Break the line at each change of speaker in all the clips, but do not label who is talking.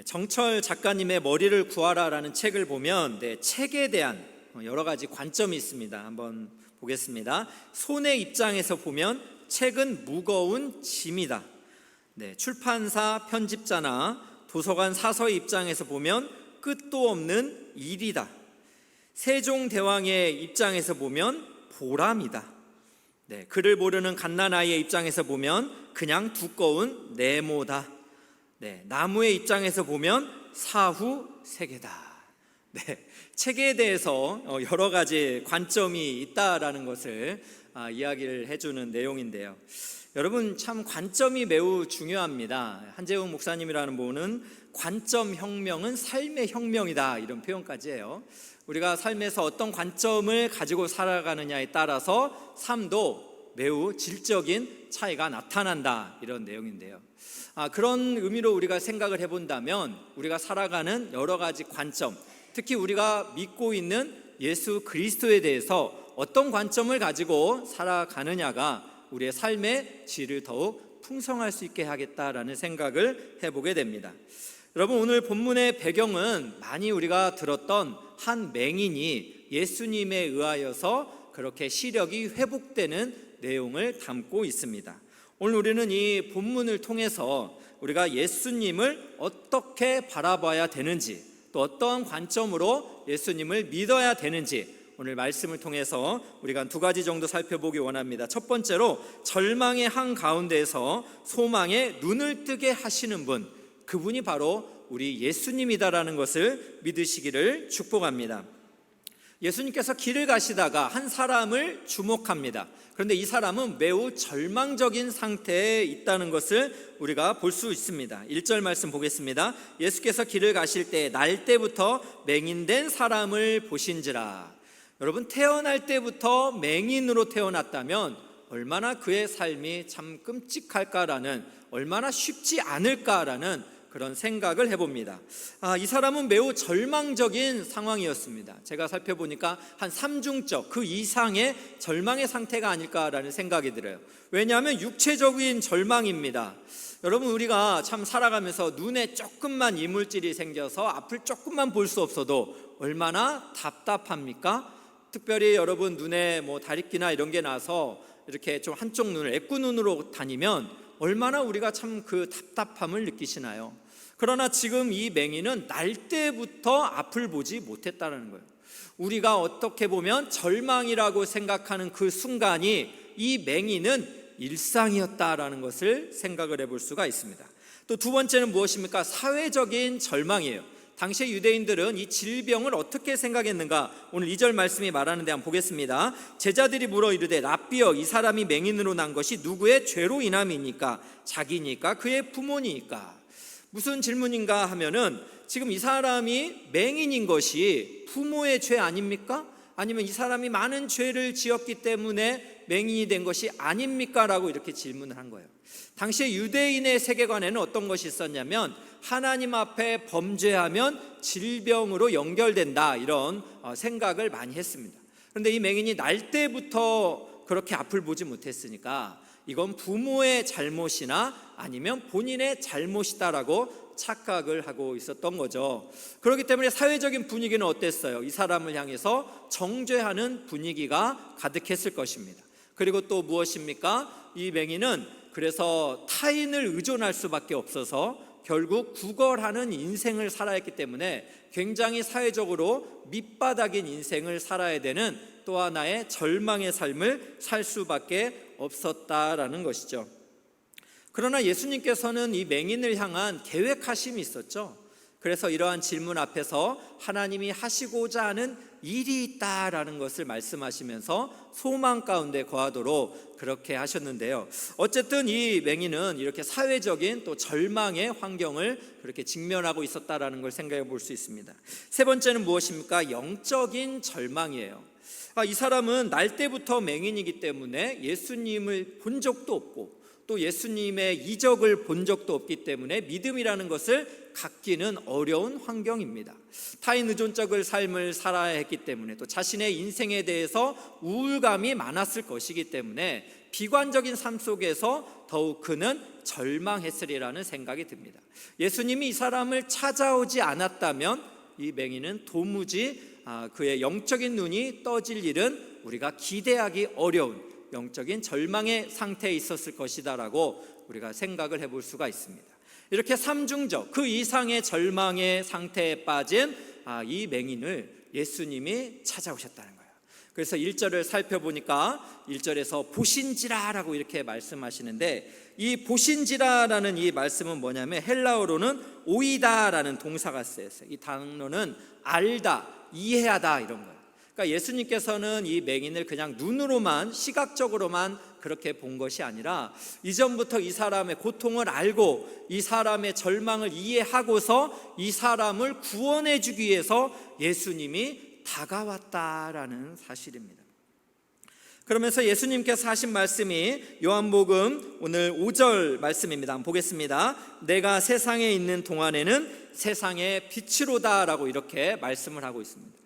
정철 작가님의 머리를 구하라라는 책을 보면 책에 대한 여러 가지 관점이 있습니다. 한번 보겠습니다. 손의 입장에서 보면 책은 무거운 짐이다. 출판사, 편집자나 도서관 사서의 입장에서 보면 끝도 없는 일이다. 세종대왕의 입장에서 보면 보람이다. 글을 모르는 갓난아이의 입장에서 보면 그냥 두꺼운 네모다. 나무의 입장에서 보면 사후세계다. 책에 대해서 여러 가지 관점이 있다라는 것을 이야기를 해주는 내용인데요. 여러분, 참 관점이 매우 중요합니다. 한재웅 목사님이라는 분은 관점 혁명은 삶의 혁명이다, 이런 표현까지 해요. 우리가 삶에서 어떤 관점을 가지고 살아가느냐에 따라서 삶도 매우 질적인 차이가 나타난다, 이런 내용인데요. 그런 의미로 우리가 생각을 해본다면 우리가 살아가는 여러 가지 관점, 특히 우리가 믿고 있는 예수 그리스도에 대해서 어떤 관점을 가지고 살아가느냐가 우리의 삶의 질을 더욱 풍성할 수 있게 하겠다라는 생각을 해보게 됩니다. 여러분, 오늘 본문의 배경은 많이 우리가 들었던 한 맹인이 예수님에 의하여서 그렇게 시력이 회복되는 내용을 담고 있습니다. 오늘 우리는 이 본문을 통해서 우리가 예수님을 어떻게 바라봐야 되는지, 또 어떠한 관점으로 예수님을 믿어야 되는지 오늘 말씀을 통해서 우리가 두 가지 정도 살펴보기 원합니다. 첫 번째로, 절망의 한가운데에서 소망의 눈을 뜨게 하시는 분, 그분이 바로 우리 예수님이다라는 것을 믿으시기를 축복합니다. 예수님께서 길을 가시다가 한 사람을 주목합니다. 그런데 이 사람은 매우 절망적인 상태에 있다는 것을 우리가 볼 수 있습니다. 1절 말씀 보겠습니다. 예수께서 길을 가실 때 날 때부터 맹인된 사람을 보신지라. 여러분, 태어날 때부터 맹인으로 태어났다면 얼마나 그의 삶이 참 끔찍할까라는, 얼마나 쉽지 않을까라는 그런 생각을 해봅니다. 이 사람은 매우 절망적인 상황이었습니다. 제가 살펴보니까 한 3중적 그 이상의 절망의 상태가 아닐까라는 생각이 들어요. 왜냐하면 육체적인 절망입니다. 여러분, 우리가 참 살아가면서 눈에 조금만 이물질이 생겨서 앞을 조금만 볼 수 없어도 얼마나 답답합니까? 특별히 여러분 눈에 다리끼나 이런 게 나서 이렇게 좀 한쪽 눈을 애꾸눈으로 다니면 얼마나 우리가 참 그 답답함을 느끼시나요? 그러나 지금 이 맹인은 날 때부터 앞을 보지 못했다는 거예요. 우리가 어떻게 보면 절망이라고 생각하는 그 순간이 이 맹인은 일상이었다라는 것을 생각을 해볼 수가 있습니다. 또 두 번째는 무엇입니까? 사회적인 절망이에요. 당시의 유대인들은 이 질병을 어떻게 생각했는가? 오늘 2절 말씀이 말하는데 한번 보겠습니다. 제자들이 물어 이르되 랍비여, 이 사람이 맹인으로 난 것이 누구의 죄로 인함이니까? 자기니까? 그의 부모니까? 무슨 질문인가 하면은, 지금 이 사람이 맹인인 것이 부모의 죄 아닙니까? 아니면 이 사람이 많은 죄를 지었기 때문에 맹인이 된 것이 아닙니까? 라고 이렇게 질문을 한 거예요. 당시의 유대인의 세계관에는 어떤 것이 있었냐면, 하나님 앞에 범죄하면 질병으로 연결된다, 이런 생각을 많이 했습니다. 그런데 이 맹인이 날 때부터 그렇게 앞을 보지 못했으니까 이건 부모의 잘못이나 아니면 본인의 잘못이다라고 착각을 하고 있었던 거죠. 그렇기 때문에 사회적인 분위기는 어땠어요? 이 사람을 향해서 정죄하는 분위기가 가득했을 것입니다. 그리고 또 무엇입니까? 이 맹인은 그래서 타인을 의존할 수밖에 없어서 결국 구걸하는 인생을 살아야 했기 때문에 굉장히 사회적으로 밑바닥인 인생을 살아야 되는 또 하나의 절망의 삶을 살 수밖에 없었다라는 것이죠. 그러나 예수님께서는 이 맹인을 향한 계획하심이 있었죠. 그래서 이러한 질문 앞에서 하나님이 하시고자 하는 일이 있다라는 것을 말씀하시면서 소망 가운데 거하도록 그렇게 하셨는데요. 어쨌든 이 맹인은 이렇게 사회적인 또 절망의 환경을 그렇게 직면하고 있었다라는 걸 생각해 볼 수 있습니다. 세 번째는 무엇입니까? 영적인 절망이에요. 이 사람은 날 때부터 맹인이기 때문에 예수님을 본 적도 없고 또 예수님의 이적을 본 적도 없기 때문에 믿음이라는 것을 갖기는 어려운 환경입니다. 타인 의존적인 삶을 살아야 했기 때문에 또 자신의 인생에 대해서 우울감이 많았을 것이기 때문에 비관적인 삶 속에서 더욱 그는 절망했으리라는 생각이 듭니다. 예수님이 이 사람을 찾아오지 않았다면 이 맹인은 도무지 그의 영적인 눈이 떠질 일은 우리가 기대하기 어려운 영적인 절망의 상태에 있었을 것이다라고 우리가 생각을 해볼 수가 있습니다. 이렇게 삼중적 그 이상의 절망의 상태에 빠진 이 맹인을 예수님이 찾아오셨다는 거예요. 그래서 1절을 살펴보니까 1절에서 보신지라라고 이렇게 말씀하시는데, 이 보신지라라는 이 말씀은 뭐냐면 헬라어로는 오이다라는 동사가 쓰였어요. 이 단어는 알다, 이해하다 이런 거예요. 그러니까 예수님께서는 이 맹인을 그냥 눈으로만, 시각적으로만 그렇게 본 것이 아니라 이전부터 이 사람의 고통을 알고 이 사람의 절망을 이해하고서 이 사람을 구원해 주기 위해서 예수님이 다가왔다라는 사실입니다. 그러면서 예수님께서 하신 말씀이 요한복음 오늘 5절 말씀입니다. 한번 보겠습니다. 내가 세상에 있는 동안에는 세상의 빛이로다 라고 이렇게 말씀을 하고 있습니다.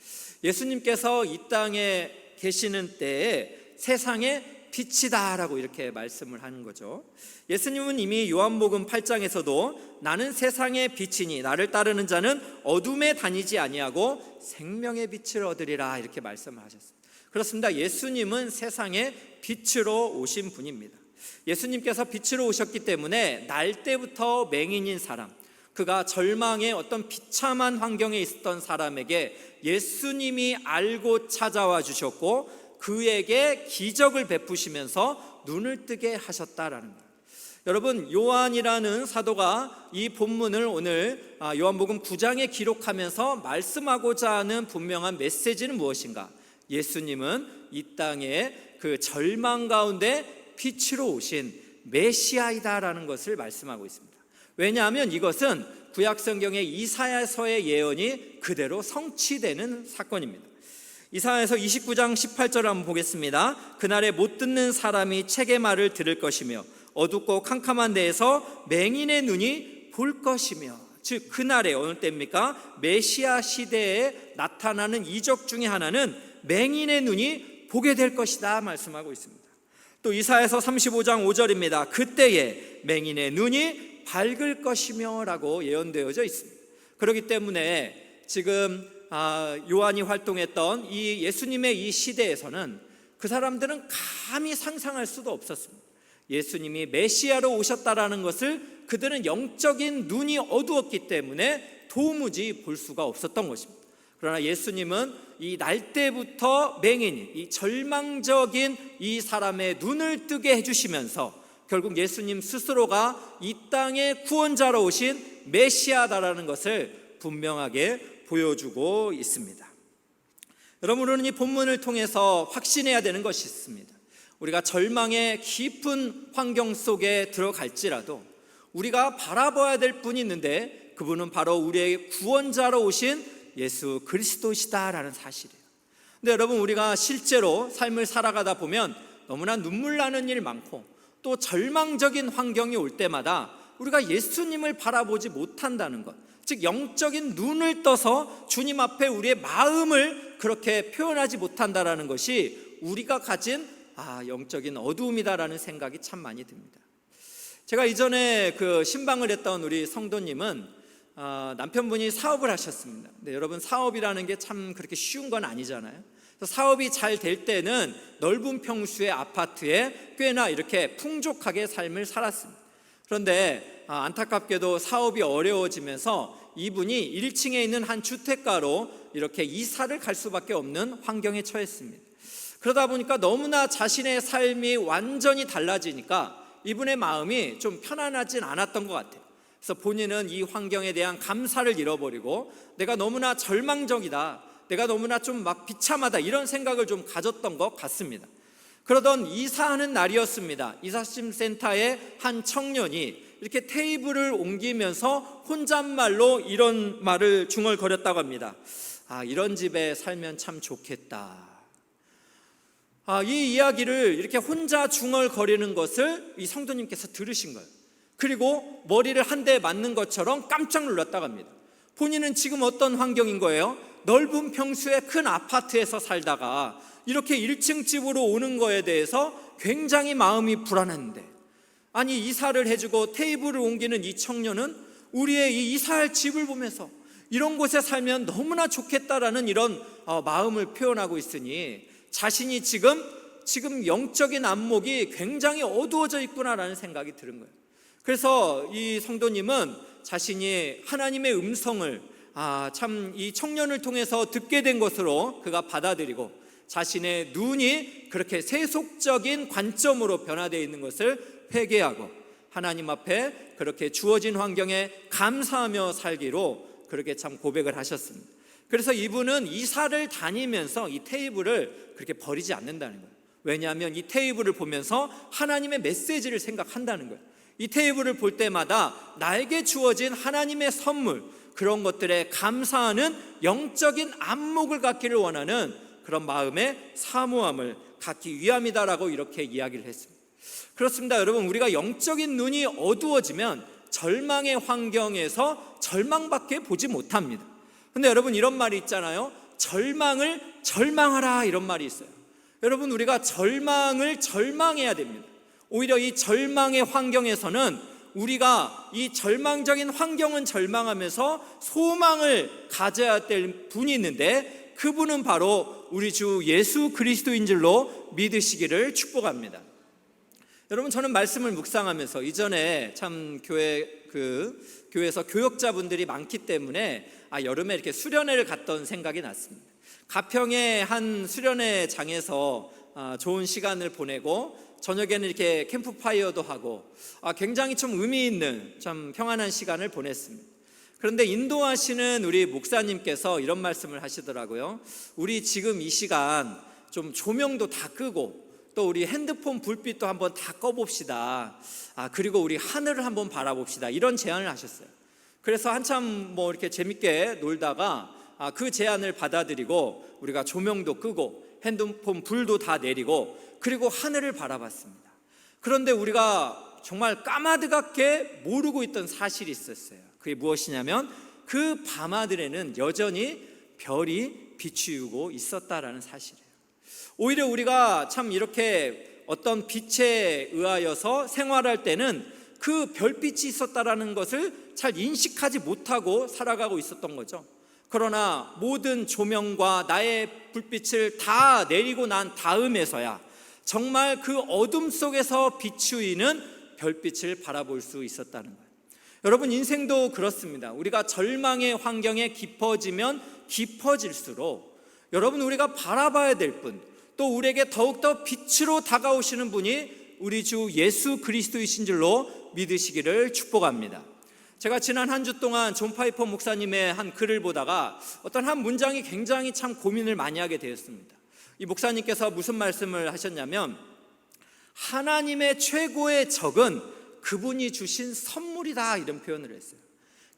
예수님께서 이 땅에 계시는 때에 세상의 빛이다 라고 이렇게 말씀을 하는 거죠. 예수님은 이미 요한복음 8장에서도 나는 세상의 빛이니 나를 따르는 자는 어둠에 다니지 아니하고 생명의 빛을 얻으리라 이렇게 말씀을 하셨습니다. 그렇습니다. 예수님은 세상의 빛으로 오신 분입니다. 예수님께서 빛으로 오셨기 때문에 날 때부터 맹인인 사람, 그가 절망의 어떤 비참한 환경에 있었던 사람에게 예수님이 알고 찾아와 주셨고 그에게 기적을 베푸시면서 눈을 뜨게 하셨다라는 거예요. 여러분, 요한이라는 사도가 이 본문을 오늘 요한복음 9장에 기록하면서 말씀하고자 하는 분명한 메시지는 무엇인가? 예수님은 이 땅에 그 절망 가운데 빛으로 오신 메시아이다라는 것을 말씀하고 있습니다. 왜냐하면 이것은 구약성경의 이사야서의 예언이 그대로 성취되는 사건입니다. 이사야서 29장 18절을 한번 보겠습니다. 그날에 못 듣는 사람이 책의 말을 들을 것이며 어둡고 캄캄한 데에서 맹인의 눈이 볼 것이며, 즉 그날에 어느 때입니까? 메시아 시대에 나타나는 이적 중에 하나는 맹인의 눈이 보게 될 것이다 말씀하고 있습니다. 또 이사야서 35장 5절입니다. 그때에 맹인의 눈이 밝을 것이며 라고 예언되어져 있습니다. 그렇기 때문에 지금 요한이 활동했던 이 예수님의 이 시대에서는 그 사람들은 감히 상상할 수도 없었습니다. 예수님이 메시아로 오셨다라는 것을 그들은 영적인 눈이 어두웠기 때문에 도무지 볼 수가 없었던 것입니다. 그러나 예수님은 이 날 때부터 맹인이, 이 절망적인 이 사람의 눈을 뜨게 해주시면서 결국 예수님 스스로가 이 땅의 구원자로 오신 메시아다라는 것을 분명하게 보여주고 있습니다. 여러분, 우리는 이 본문을 통해서 확신해야 되는 것이 있습니다. 우리가 절망의 깊은 환경 속에 들어갈지라도 우리가 바라봐야 될 분이 있는데 그분은 바로 우리의 구원자로 오신 예수 그리스도시다라는 사실이에요. 근데 여러분, 우리가 실제로 삶을 살아가다 보면 너무나 눈물 나는 일 많고 또 절망적인 환경이 올 때마다 우리가 예수님을 바라보지 못한다는 것, 즉 영적인 눈을 떠서 주님 앞에 우리의 마음을 그렇게 표현하지 못한다라는 것이 우리가 가진 영적인 어두움이다라는 생각이 참 많이 듭니다. 제가 이전에 그 신방을 했던 우리 성도님은 남편분이 사업을 하셨습니다. 근데 여러분, 사업이라는 게 참 그렇게 쉬운 건 아니잖아요. 사업이 잘 될 때는 넓은 평수의 아파트에 꽤나 이렇게 풍족하게 삶을 살았습니다. 그런데 안타깝게도 사업이 어려워지면서 이분이 1층에 있는 한 주택가로 이렇게 이사를 갈 수밖에 없는 환경에 처했습니다. 그러다 보니까 너무나 자신의 삶이 완전히 달라지니까 이분의 마음이 좀 편안하진 않았던 것 같아요. 그래서 본인은 이 환경에 대한 감사를 잃어버리고 내가 너무나 절망적이다, 내가 너무나 좀 막 비참하다 이런 생각을 좀 가졌던 것 같습니다. 그러던 이사하는 날이었습니다. 이사심센터의 한 청년이 이렇게 테이블을 옮기면서 혼잣말로 이런 말을 중얼거렸다고 합니다. 이런 집에 살면 참 좋겠다. 이 이야기를 이렇게 혼자 중얼거리는 것을 이 성도님께서 들으신 거예요. 그리고 머리를 한 대 맞는 것처럼 깜짝 놀랐다고 합니다. 본인은 지금 어떤 환경인 거예요? 넓은 평수의 큰 아파트에서 살다가 이렇게 1층 집으로 오는 거에 대해서 굉장히 마음이 불안한데 아니, 이사를 해주고 테이블을 옮기는 이 청년은 우리의 이 이사할 집을 보면서 이런 곳에 살면 너무나 좋겠다라는 이런 마음을 표현하고 있으니 자신이 지금 영적인 안목이 굉장히 어두워져 있구나라는 생각이 드는 거예요. 그래서 이 성도님은 자신이 하나님의 음성을 참 이 청년을 통해서 듣게 된 것으로 그가 받아들이고 자신의 눈이 그렇게 세속적인 관점으로 변화되어 있는 것을 회개하고 하나님 앞에 그렇게 주어진 환경에 감사하며 살기로 그렇게 참 고백을 하셨습니다. 그래서 이분은 이사를 다니면서 이 테이블을 그렇게 버리지 않는다는 거예요. 왜냐하면 이 테이블을 보면서 하나님의 메시지를 생각한다는 거예요. 이 테이블을 볼 때마다 나에게 주어진 하나님의 선물, 그런 것들에 감사하는 영적인 안목을 갖기를 원하는 그런 마음의 사모함을 갖기 위함이다라고 이렇게 이야기를 했습니다. 그렇습니다. 여러분, 우리가 영적인 눈이 어두워지면 절망의 환경에서 절망밖에 보지 못합니다. 근데 여러분, 이런 말이 있잖아요. 절망을 절망하라, 이런 말이 있어요. 여러분, 우리가 절망을 절망해야 됩니다. 오히려 이 절망의 환경에서는 우리가 이 절망적인 환경은 절망하면서 소망을 가져야 될 분이 있는데, 그분은 바로 우리 주 예수 그리스도인 줄로 믿으시기를 축복합니다. 여러분, 저는 말씀을 묵상하면서 이전에 참 교회에서 교역자분들이 많기 때문에 여름에 이렇게 수련회를 갔던 생각이 났습니다. 가평의 한 수련회장에서 좋은 시간을 보내고 저녁에는 이렇게 캠프파이어도 하고 굉장히 좀 의미 있는 참 평안한 시간을 보냈습니다. 그런데 인도하시는 우리 목사님께서 이런 말씀을 하시더라고요. 우리 지금 이 시간 좀 조명도 다 끄고 또 우리 핸드폰 불빛도 한번 다 꺼봅시다. 그리고 우리 하늘을 한번 바라봅시다. 이런 제안을 하셨어요. 그래서 한참 이렇게 재밌게 놀다가 그 제안을 받아들이고 우리가 조명도 끄고 핸드폰 불도 다 내리고 그리고 하늘을 바라봤습니다. 그런데 우리가 정말 까마득하게 모르고 있던 사실이 있었어요. 그게 무엇이냐면 그 밤하늘에는 여전히 별이 비추고 있었다라는 사실이에요. 오히려 우리가 참 이렇게 어떤 빛에 의하여서 생활할 때는 그 별빛이 있었다라는 것을 잘 인식하지 못하고 살아가고 있었던 거죠. 그러나 모든 조명과 나의 불빛을 다 내리고 난 다음에서야 정말 그 어둠 속에서 비추이는 별빛을 바라볼 수 있었다는 거예요. 여러분, 인생도 그렇습니다. 우리가 절망의 환경에 깊어지면 깊어질수록 여러분, 우리가 바라봐야 될 분, 또 우리에게 더욱더 빛으로 다가오시는 분이 우리 주 예수 그리스도이신 줄로 믿으시기를 축복합니다. 제가 지난 한 주 동안 존 파이퍼 목사님의 한 글을 보다가 어떤 한 문장이 굉장히 참 고민을 많이 하게 되었습니다. 이 목사님께서 무슨 말씀을 하셨냐면, 하나님의 최고의 적은 그분이 주신 선물이다, 이런 표현을 했어요.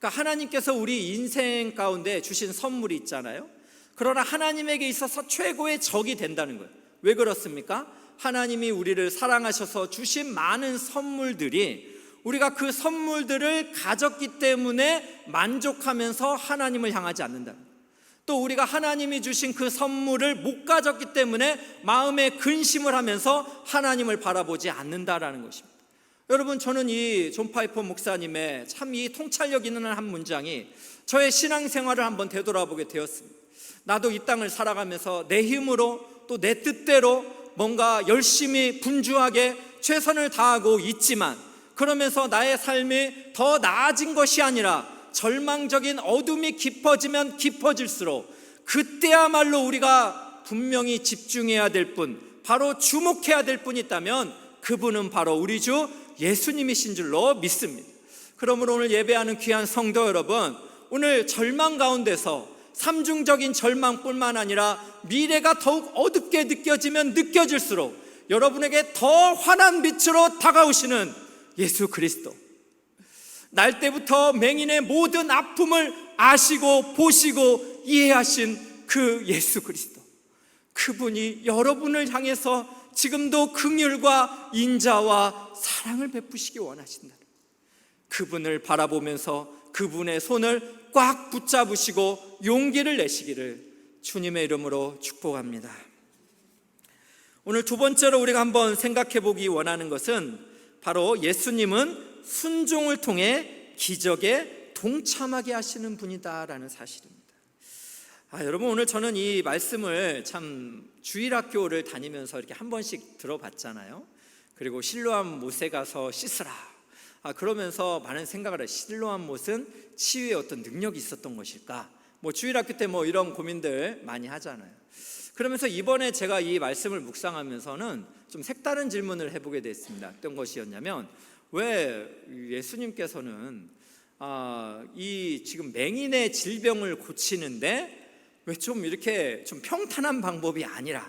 그러니까 하나님께서 우리 인생 가운데 주신 선물이 있잖아요. 그러나 하나님에게 있어서 최고의 적이 된다는 거예요. 왜 그렇습니까? 하나님이 우리를 사랑하셔서 주신 많은 선물들이 우리가 그 선물들을 가졌기 때문에 만족하면서 하나님을 향하지 않는다. 또 우리가 하나님이 주신 그 선물을 못 가졌기 때문에 마음에 근심을 하면서 하나님을 바라보지 않는다라는 것입니다. 여러분, 저는 이 존 파이퍼 목사님의 참 이 통찰력 있는 한 문장이 저의 신앙생활을 한번 되돌아보게 되었습니다. 나도 이 땅을 살아가면서 내 힘으로 또 내 뜻대로 뭔가 열심히 분주하게 최선을 다하고 있지만, 그러면서 나의 삶이 더 나아진 것이 아니라 절망적인 어둠이 깊어지면 깊어질수록 그때야말로 우리가 분명히 집중해야 될 분, 바로 주목해야 될 분이 있다면 그분은 바로 우리 주 예수님이신 줄로 믿습니다. 그러므로 오늘 예배하는 귀한 성도 여러분, 오늘 절망 가운데서 삼중적인 절망뿐만 아니라 미래가 더욱 어둡게 느껴지면 느껴질수록 여러분에게 더 환한 빛으로 다가오시는 예수 그리스도, 날 때부터 맹인의 모든 아픔을 아시고 보시고 이해하신 그 예수 그리스도, 그분이 여러분을 향해서 지금도 긍휼과 인자와 사랑을 베푸시기 원하신다. 그분을 바라보면서 그분의 손을 꽉 붙잡으시고 용기를 내시기를 주님의 이름으로 축복합니다. 오늘 두 번째로 우리가 한번 생각해 보기 원하는 것은 바로 예수님은 순종을 통해 기적에 동참하게 하시는 분이다라는 사실입니다. 여러분, 오늘 저는 이 말씀을 참 주일학교를 다니면서 이렇게 한 번씩 들어봤잖아요. 그리고 실로암 못에 가서 씻으라. 그러면서 많은 생각을 해요. 실로암 못은 치유의 어떤 능력이 있었던 것일까? 주일학교 때 이런 고민들 많이 하잖아요. 그러면서 이번에 제가 이 말씀을 묵상하면서는 좀 색다른 질문을 해보게 됐습니다. 어떤 것이었냐면, 왜 예수님께서는 이 지금 맹인의 질병을 고치는데 왜 좀 이렇게 좀 평탄한 방법이 아니라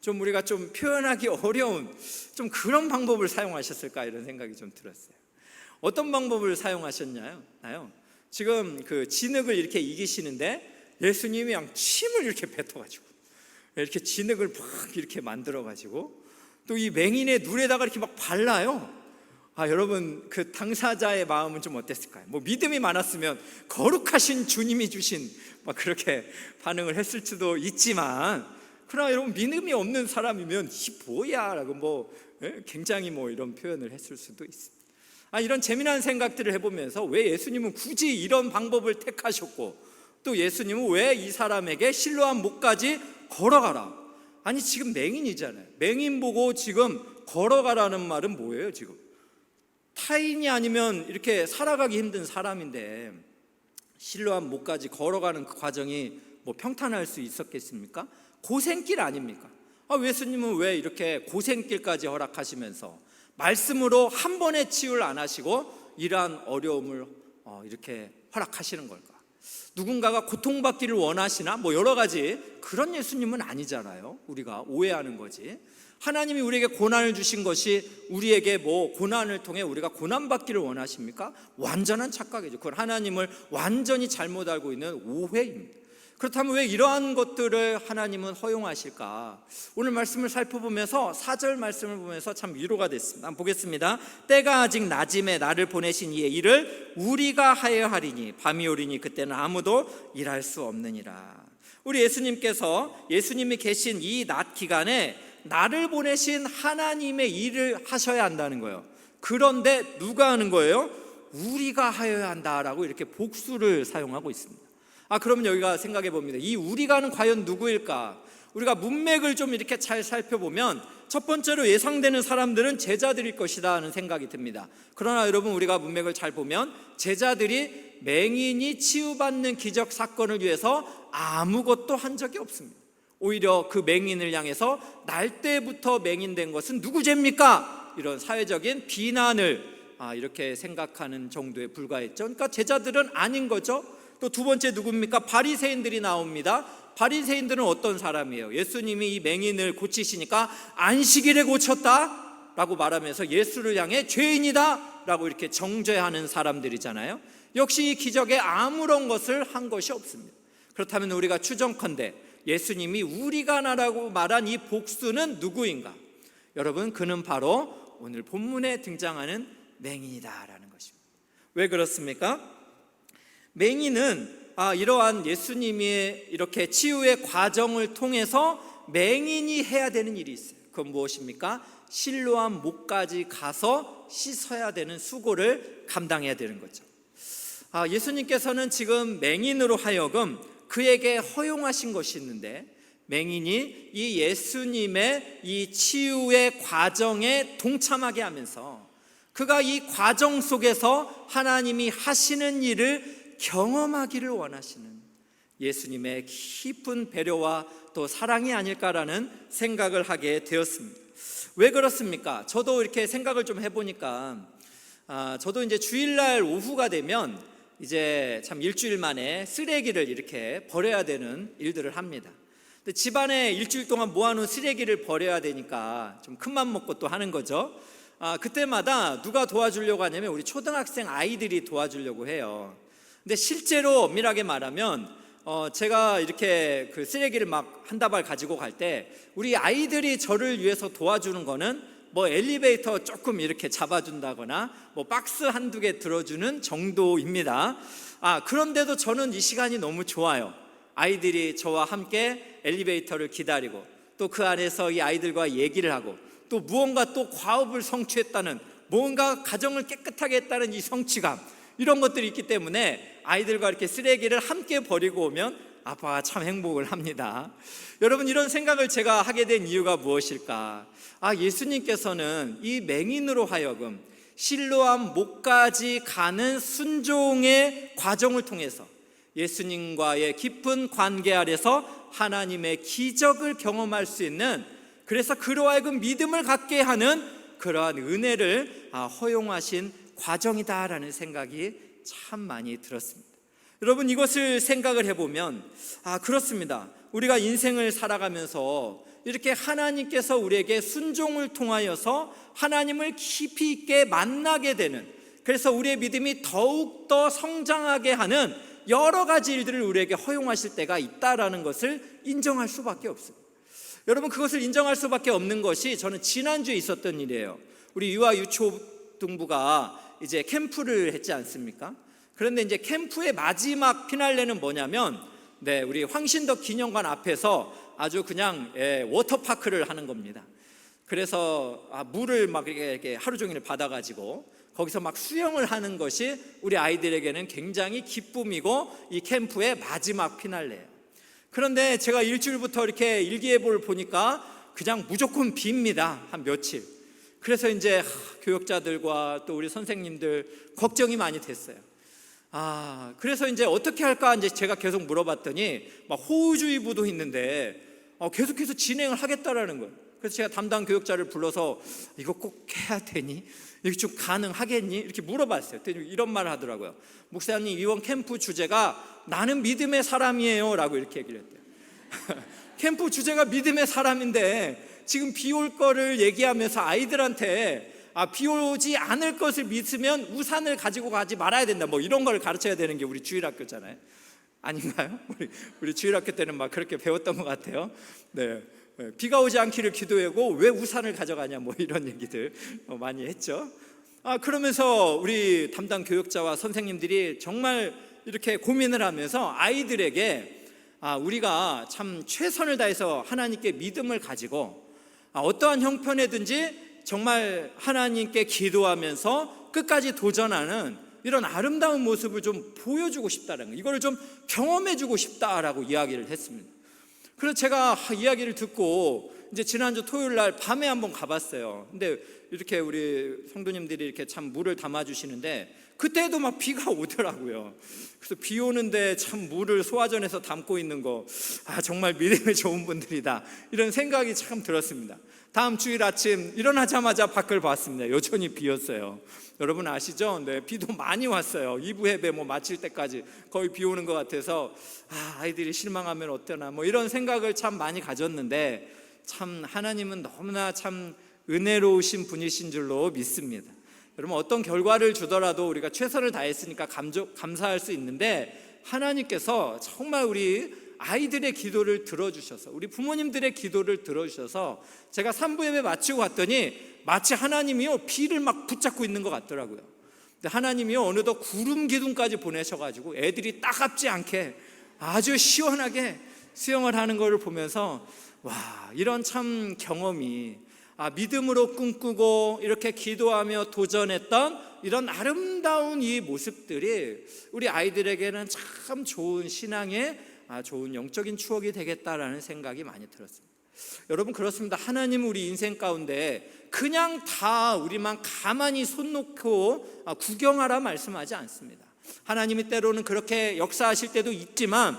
좀 우리가 좀 표현하기 어려운 좀 그런 방법을 사용하셨을까, 이런 생각이 좀 들었어요. 어떤 방법을 사용하셨나요? 지금 그 진흙을 이렇게 이기시는데 예수님이 그냥 침을 이렇게 뱉어가지고 이렇게 진흙을 막 이렇게 만들어가지고 또 이 맹인의 눈에다가 이렇게 막 발라요. 여러분, 그 당사자의 마음은 좀 어땠을까요? 믿음이 많았으면 거룩하신 주님이 주신 막 그렇게 반응을 했을 수도 있지만, 그러나 여러분, 믿음이 없는 사람이면 이 뭐야 라고 굉장히 이런 표현을 했을 수도 있습니다. 이런 재미난 생각들을 해보면서 왜 예수님은 굳이 이런 방법을 택하셨고, 또 예수님은 왜 이 사람에게 실로암 못까지 걸어가라, 지금 맹인이잖아요. 맹인 보고 지금 걸어가라는 말은 뭐예요? 지금 타인이 아니면 이렇게 살아가기 힘든 사람인데 실로암 못까지 걸어가는 그 과정이 평탄할 수 있었겠습니까? 고생길 아닙니까? 예수님은 왜 이렇게 고생길까지 허락하시면서 말씀으로 한 번에 치유를 안 하시고 이러한 어려움을 이렇게 허락하시는 걸까? 누군가가 고통받기를 원하시나? 여러 가지 그런 예수님은 아니잖아요. 우리가 오해하는 거지. 하나님이 우리에게 고난을 주신 것이 우리에게 고난을 통해 우리가 고난받기를 원하십니까? 완전한 착각이죠. 그건 하나님을 완전히 잘못 알고 있는 오해입니다. 그렇다면 왜 이러한 것들을 하나님은 허용하실까? 오늘 말씀을 살펴보면서 4절 말씀을 보면서 참 위로가 됐습니다. 한번 보겠습니다. 때가 아직 낮음에 나를 보내신 이의 일을 우리가 하여야 하리니 밤이 오리니 그때는 아무도 일할 수 없느니라. 우리 예수님께서 예수님이 계신 이 낮 기간에 나를 보내신 하나님의 일을 하셔야 한다는 거예요. 그런데 누가 하는 거예요? 우리가 하여야 한다라고 이렇게 복수를 사용하고 있습니다. 그러면 여기가 생각해 봅니다. 이 우리가는 과연 누구일까? 우리가 문맥을 좀 이렇게 잘 살펴보면 첫 번째로 예상되는 사람들은 제자들일 것이다 하는 생각이 듭니다. 그러나 여러분, 우리가 문맥을 잘 보면 제자들이 맹인이 치유받는 기적 사건을 위해서 아무것도 한 적이 없습니다. 오히려 그 맹인을 향해서 날 때부터 맹인된 것은 누구 죄입니까? 이런 사회적인 비난을 이렇게 생각하는 정도에 불과했죠. 그러니까 제자들은 아닌 거죠. 또 두 번째 누굽니까? 바리새인들이 나옵니다. 바리새인들은 어떤 사람이에요? 예수님이 이 맹인을 고치시니까 안식일에 고쳤다 라고 말하면서 예수를 향해 죄인이다 라고 이렇게 정죄하는 사람들이잖아요. 역시 이 기적에 아무런 것을 한 것이 없습니다. 그렇다면 우리가 추정컨대 예수님이 우리가 나라고 말한 이 복수는 누구인가? 여러분, 그는 바로 오늘 본문에 등장하는 맹인이다라는 것입니다. 왜 그렇습니까? 맹인은 이러한 예수님이 이렇게 치유의 과정을 통해서 맹인이 해야 되는 일이 있어요. 그건 무엇입니까? 실로암 못까지 가서 씻어야 되는 수고를 감당해야 되는 거죠. 예수님께서는 지금 맹인으로 하여금 그에게 허용하신 것이 있는데, 맹인이 이 예수님의 이 치유의 과정에 동참하게 하면서 그가 이 과정 속에서 하나님이 하시는 일을 경험하기를 원하시는 예수님의 깊은 배려와 또 사랑이 아닐까라는 생각을 하게 되었습니다. 왜 그렇습니까? 저도 이렇게 생각을 좀 해보니까 저도 이제 주일날 오후가 되면 이제 참 일주일 만에 쓰레기를 이렇게 버려야 되는 일들을 합니다. 근데 집안에 일주일 동안 모아놓은 쓰레기를 버려야 되니까 좀 큰맘 먹고 또 하는 거죠. 그때마다 누가 도와주려고 하냐면 우리 초등학생 아이들이 도와주려고 해요. 근데 실제로 엄밀하게 말하면 제가 이렇게 그 쓰레기를 막 한 다발 가지고 갈 때 우리 아이들이 저를 위해서 도와주는 거는 엘리베이터 조금 이렇게 잡아준다거나 박스 한두 개 들어주는 정도입니다. 그런데도 저는 이 시간이 너무 좋아요. 아이들이 저와 함께 엘리베이터를 기다리고 또 그 안에서 이 아이들과 얘기를 하고 또 무언가 또 과업을 성취했다는 뭔가 가정을 깨끗하게 했다는 이 성취감, 이런 것들이 있기 때문에 아이들과 이렇게 쓰레기를 함께 버리고 오면 아빠가 참 행복을 합니다. 여러분, 이런 생각을 제가 하게 된 이유가 무엇일까? 예수님께서는 이 맹인으로 하여금 실로암 목까지 가는 순종의 과정을 통해서 예수님과의 깊은 관계 아래서 하나님의 기적을 경험할 수 있는, 그래서 그로 하여금 믿음을 갖게 하는 그러한 은혜를 허용하신 과정이다라는 생각이 참 많이 들었습니다. 여러분, 이것을 생각을 해보면 그렇습니다. 우리가 인생을 살아가면서 이렇게 하나님께서 우리에게 순종을 통하여서 하나님을 깊이 있게 만나게 되는, 그래서 우리의 믿음이 더욱더 성장하게 하는 여러 가지 일들을 우리에게 허용하실 때가 있다라는 것을 인정할 수밖에 없습니다. 여러분, 그것을 인정할 수밖에 없는 것이 저는 지난주에 있었던 일이에요. 우리 유아 유초등부가 이제 캠프를 했지 않습니까? 그런데 이제 캠프의 마지막 피날레는 뭐냐면 우리 황신덕 기념관 앞에서 아주 그냥 워터파크를 하는 겁니다. 그래서 물을 막 이렇게 하루 종일 받아가지고 거기서 막 수영을 하는 것이 우리 아이들에게는 굉장히 기쁨이고 이 캠프의 마지막 피날레예요. 그런데 제가 일주일부터 이렇게 일기예보를 보니까 그냥 무조건 비입니다. 한 며칠. 그래서 이제 교역자들과 또 우리 선생님들 걱정이 많이 됐어요. 그래서 이제 어떻게 할까 이제 제가 계속 물어봤더니 막 호우주의보도 있는데 계속해서 진행을 하겠다라는 거예요. 그래서 제가 담당 교역자를 불러서 이거 꼭 해야 되니? 이게 좀 가능하겠니? 이렇게 물어봤어요. 이런 말을 하더라고요. 목사님, 이번 캠프 주제가 나는 믿음의 사람이에요 라고 이렇게 얘기를 했대요. 캠프 주제가 믿음의 사람인데 지금 비 올 거를 얘기하면서 아이들한테 비 오지 않을 것을 믿으면 우산을 가지고 가지 말아야 된다, 뭐 이런 걸 가르쳐야 되는 게 우리 주일학교잖아요. 아닌가요? 우리 주일학교 때는 막 그렇게 배웠던 것 같아요. 비가 오지 않기를 기도하고 왜 우산을 가져가냐, 뭐 이런 얘기들 많이 했죠. 그러면서 우리 담당 교육자와 선생님들이 정말 이렇게 고민을 하면서 아이들에게 우리가 참 최선을 다해서 하나님께 믿음을 가지고 어떠한 형편이든지 정말 하나님께 기도하면서 끝까지 도전하는 이런 아름다운 모습을 좀 보여주고 싶다는 거, 이거를 좀 경험해주고 싶다라고 이야기를 했습니다. 그래서 제가 이야기를 듣고 이제 지난주 토요일 날 밤에 한번 가봤어요. 근데 이렇게 우리 성도님들이 이렇게 참 물을 담아주시는데 그때도 막 비가 오더라고요. 그래서 비 오는데 참 물을 소화전에서 담고 있는 거, 정말 믿음이 좋은 분들이다, 이런 생각이 참 들었습니다. 다음 주일 아침 일어나자마자 밖을 봤습니다. 여전히 비였어요. 여러분 아시죠? 비도 많이 왔어요. 2부 예배 마칠 때까지 거의 비 오는 것 같아서 아이들이 실망하면 어떠나, 이런 생각을 참 많이 가졌는데 참 하나님은 너무나 참 은혜로우신 분이신 줄로 믿습니다. 여러분, 어떤 결과를 주더라도 우리가 최선을 다했으니까 감사할 수 있는데 하나님께서 정말 우리 아이들의 기도를 들어주셔서, 우리 부모님들의 기도를 들어주셔서 제가 3부 예배 마치고 갔더니 마치 하나님이요 비를 막 붙잡고 있는 것 같더라고요. 근데 하나님이요 어느덧 구름 기둥까지 보내셔가지고 애들이 따갑지 않게 아주 시원하게 수영을 하는 것을 보면서 이런 참 경험이 믿음으로 꿈꾸고 이렇게 기도하며 도전했던 이런 아름다운 이 모습들이 우리 아이들에게는 참 좋은 신앙의 좋은 영적인 추억이 되겠다라는 생각이 많이 들었습니다. 여러분, 그렇습니다. 하나님은 우리 인생 가운데 그냥 다 우리만 가만히 손 놓고 구경하라 말씀하지 않습니다. 하나님이 때로는 그렇게 역사하실 때도 있지만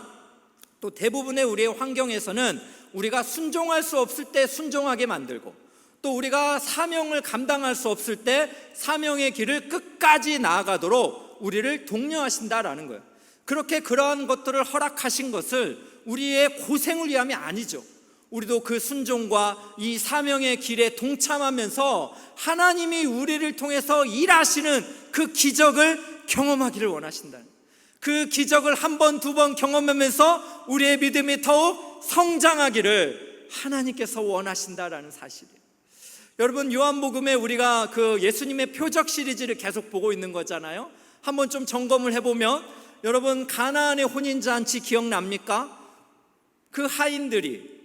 또 대부분의 우리의 환경에서는 우리가 순종할 수 없을 때 순종하게 만들고, 또 우리가 사명을 감당할 수 없을 때 사명의 길을 끝까지 나아가도록 우리를 독려하신다라는 거예요. 그렇게 그러한 것들을 허락하신 것을 우리의 고생을 위함이 아니죠. 우리도 그 순종과 이 사명의 길에 동참하면서 하나님이 우리를 통해서 일하시는 그 기적을 경험하기를 원하신다는, 그 기적을 한 번, 두 번 경험하면서 우리의 믿음이 더욱 성장하기를 하나님께서 원하신다라는 사실이에요. 여러분, 요한복음에 우리가 그 예수님의 표적 시리즈를 계속 보고 있는 거잖아요. 한번 좀 점검을 해보면, 여러분, 가나안의 혼인잔치 기억납니까? 그 하인들이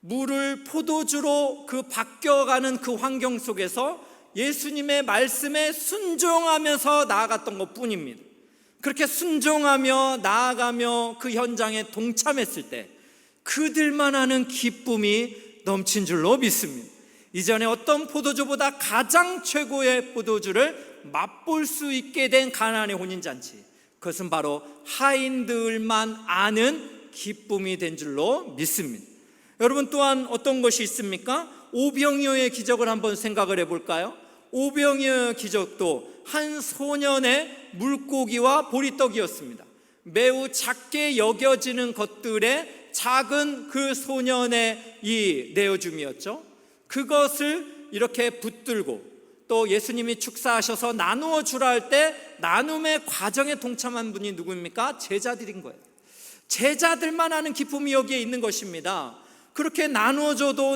물을 포도주로 그 바뀌어가는 그 환경 속에서 예수님의 말씀에 순종하면서 나아갔던 것뿐입니다. 그렇게 순종하며 나아가며 그 현장에 동참했을 때 그들만 아는 기쁨이 넘친 줄로 믿습니다. 이전에 어떤 포도주보다 가장 최고의 포도주를 맛볼 수 있게 된 가나안의 혼인잔치, 그것은 바로 하인들만 아는 기쁨이 된 줄로 믿습니다. 여러분, 또한 어떤 것이 있습니까? 오병이어의 기적을 한번 생각을 해볼까요? 오병이어의 기적도 한 소년의 물고기와 보리떡이었습니다. 매우 작게 여겨지는 것들의 작은 그 소년의 이 내어줌이었죠. 그것을 이렇게 붙들고 또 예수님이 축사하셔서 나누어 주라 할 때 나눔의 과정에 동참한 분이 누구입니까? 제자들인 거예요. 제자들만 아는 기쁨이 여기에 있는 것입니다. 그렇게 나누어줘도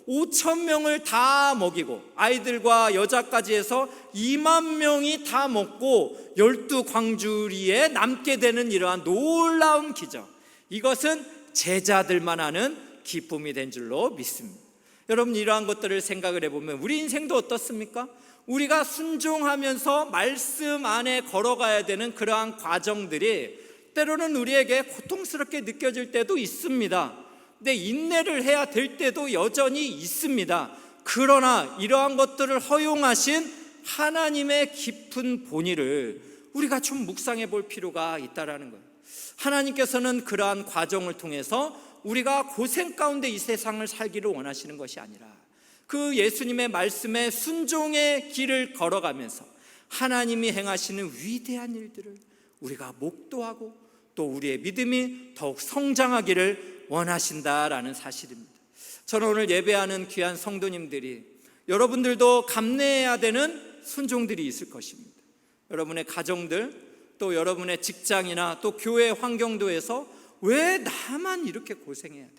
5,000명을 다 먹이고 아이들과 여자까지 해서 2만 명이 다 먹고 12광주리에 남게 되는 이러한 놀라운 기적, 이것은 제자들만 아는 기쁨이 된 줄로 믿습니다. 여러분, 이러한 것들을 생각을 해보면 우리 인생도 어떻습니까? 우리가 순종하면서 말씀 안에 걸어가야 되는 그러한 과정들이 때로는 우리에게 고통스럽게 느껴질 때도 있습니다. 근데 인내를 해야 될 때도 여전히 있습니다. 그러나 이러한 것들을 허용하신 하나님의 깊은 본의를 우리가 좀 묵상해 볼 필요가 있다라는 거예요. 하나님께서는 그러한 과정을 통해서 우리가 고생 가운데 이 세상을 살기를 원하시는 것이 아니라 그 예수님의 말씀에 순종의 길을 걸어가면서 하나님이 행하시는 위대한 일들을 우리가 목도하고 또 우리의 믿음이 더욱 성장하기를 원하신다라는 사실입니다. 저는 오늘 예배하는 귀한 성도님들이, 여러분들도 감내해야 되는 순종들이 있을 것입니다. 여러분의 가정들, 또 여러분의 직장이나 또 교회 환경도에서 왜 나만 이렇게 고생해야 돼요?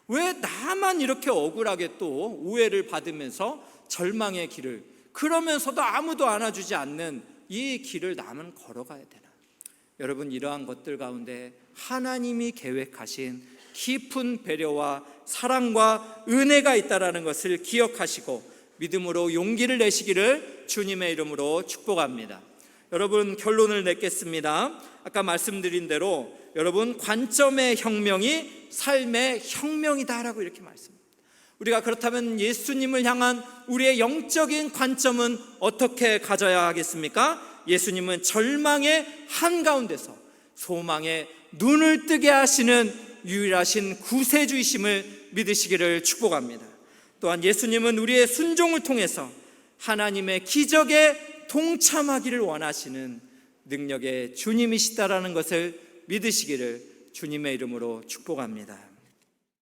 왜 나만 이렇게 억울하게 또 오해를 받으면서 절망의 길을, 그러면서도 아무도 안아주지 않는 이 길을 남은 걸어가야 되나? 여러분, 이러한 것들 가운데 하나님이 계획하신 깊은 배려와 사랑과 은혜가 있다는 것을 기억하시고 믿음으로 용기를 내시기를 주님의 이름으로 축복합니다. 여러분, 결론을 맺겠습니다. 아까 말씀드린 대로 여러분, 관점의 혁명이 삶의 혁명이다라고 이렇게 말씀합니다. 우리가 그렇다면 예수님을 향한 우리의 영적인 관점은 어떻게 가져야 하겠습니까? 예수님은 절망의 한가운데서 소망의 눈을 뜨게 하시는 유일하신 구세주이심을 믿으시기를 축복합니다. 또한 예수님은 우리의 순종을 통해서 하나님의 기적에 동참하기를 원하시는 능력의 주님이시다라는 것을 믿으시기를 주님의 이름으로 축복합니다.